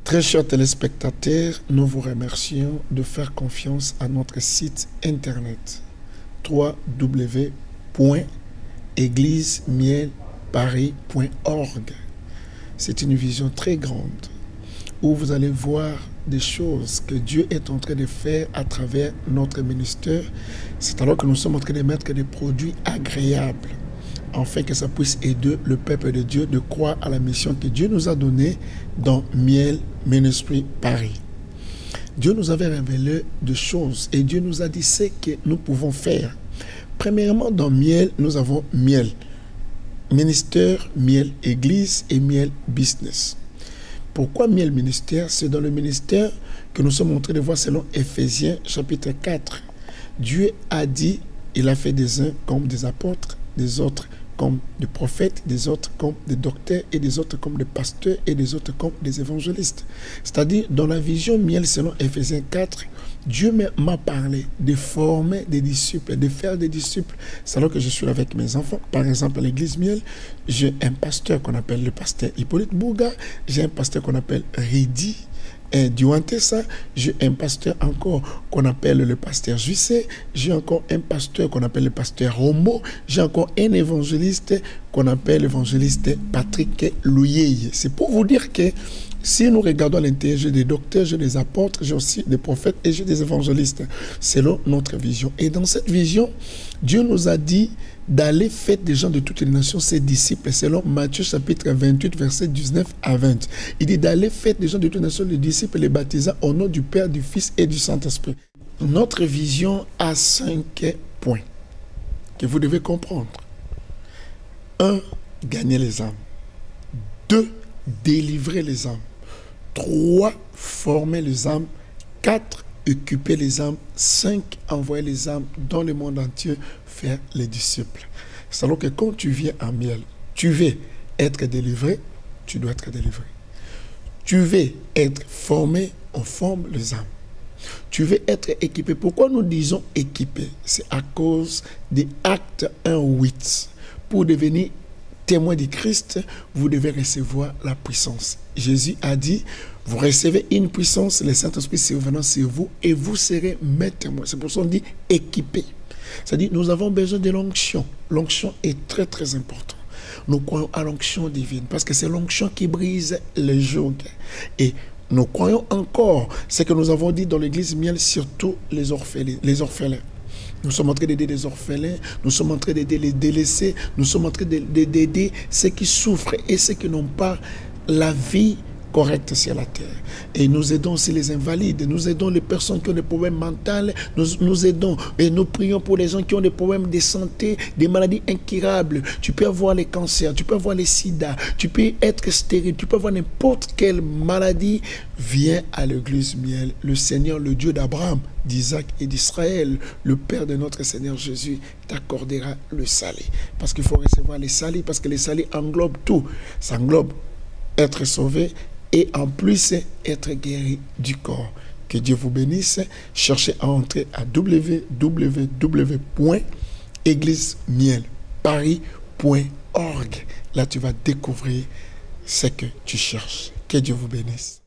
Très chers téléspectateurs, nous vous remercions de faire confiance à notre site internet www.églisemieulparis.org. C'est une vision très grande où vous allez voir des choses que Dieu est en train de faire à travers notre ministère. C'est alors que nous sommes en train de mettre des produits agréables afin que ça puisse aider le peuple de Dieu de croire à la mission que Dieu nous a donnée dans Miel Ministry Paris. Dieu nous avait révélé des choses et Dieu nous a dit ce que nous pouvons faire. Premièrement, dans Miel, nous avons Miel Ministère, Miel Église et Miel Business. Pourquoi Miel Ministère? C'est dans le ministère que nous sommes en train de voir selon Éphésiens chapitre 4. Dieu a dit, il a fait des uns comme des apôtres, des autres comme des prophètes, des autres comme des docteurs et des autres comme des pasteurs et des autres comme des évangélistes. C'est-à-dire, dans la vision Miel selon Éphésiens 4, Dieu m'a parlé de former des disciples, de faire des disciples. C'est alors que je suis avec mes enfants. Par exemple, à l'église Miel, j'ai un pasteur qu'on appelle le pasteur Hippolyte Bouga, j'ai un pasteur qu'on appelle Ridi Diouantessa, j'ai un pasteur encore qu'on appelle le pasteur Jussé, j'ai encore un pasteur qu'on appelle le pasteur Romo, j'ai encore un évangéliste qu'on appelle l'évangéliste Patrick Louyeye. C'est pour vous dire que si nous regardons à l'intérieur, j'ai des docteurs, j'ai des apôtres, j'ai aussi des prophètes et j'ai des évangélistes, selon notre vision. Et dans cette vision, Dieu nous a dit d'aller faire des gens de toutes les nations ses disciples, selon Matthieu chapitre 28, verset 19 à 20. Il dit d'aller faire des gens de toutes les nations les disciples, les baptisants au nom du Père, du Fils et du Saint-Esprit. Notre vision a 5 points que vous devez comprendre. 1. Gagner les âmes. 2. Délivrer les âmes. 3. Former les âmes. 4. Occuper les âmes. 5. Envoyer les âmes dans le monde entier, faire les disciples. C'est alors que quand tu viens à Miel, tu veux être délivré, tu dois être délivré. Tu veux être formé, on forme les âmes. Tu veux être équipé. Pourquoi nous disons équipé? C'est à cause des Actes 1:8. Pour devenir témoin du Christ, vous devez recevoir la puissance. Jésus a dit, vous recevez une puissance, le Saint-Esprit survenant sur vous et vous serez mes témoins. C'est pour ça qu'on dit équipé. C'est-à-dire, nous avons besoin de l'onction. L'onction est très très importante. Nous croyons à l'onction divine parce que c'est l'onction qui brise les jougs. Et nous croyons encore ce que nous avons dit dans l'église Miel, surtout les orphelins. Nous sommes en train d'aider les orphelins, nous sommes en train d'aider les délaissés, nous sommes en train d'aider ceux qui souffrent et ceux qui n'ont pas la vie correcte sur la terre. Et nous aidons aussi les invalides, nous aidons les personnes qui ont des problèmes mentaux, nous aidons et nous prions pour les gens qui ont des problèmes de santé, des maladies incurables. Tu peux avoir les cancers, tu peux avoir les sida, tu peux être stérile, tu peux avoir n'importe quelle maladie. Viens à l'église Miel. Le Seigneur, le Dieu d'Abraham, d'Isaac et d'Israël, le Père de notre Seigneur Jésus, t'accordera le salut. Parce qu'il faut recevoir les saluts, parce que les saluts englobent tout. Ça englobe être sauvé et en plus être guéri du corps. Que Dieu vous bénisse. Cherchez à entrer à www.églisemieulparis.org. Là, tu vas découvrir ce que tu cherches. Que Dieu vous bénisse.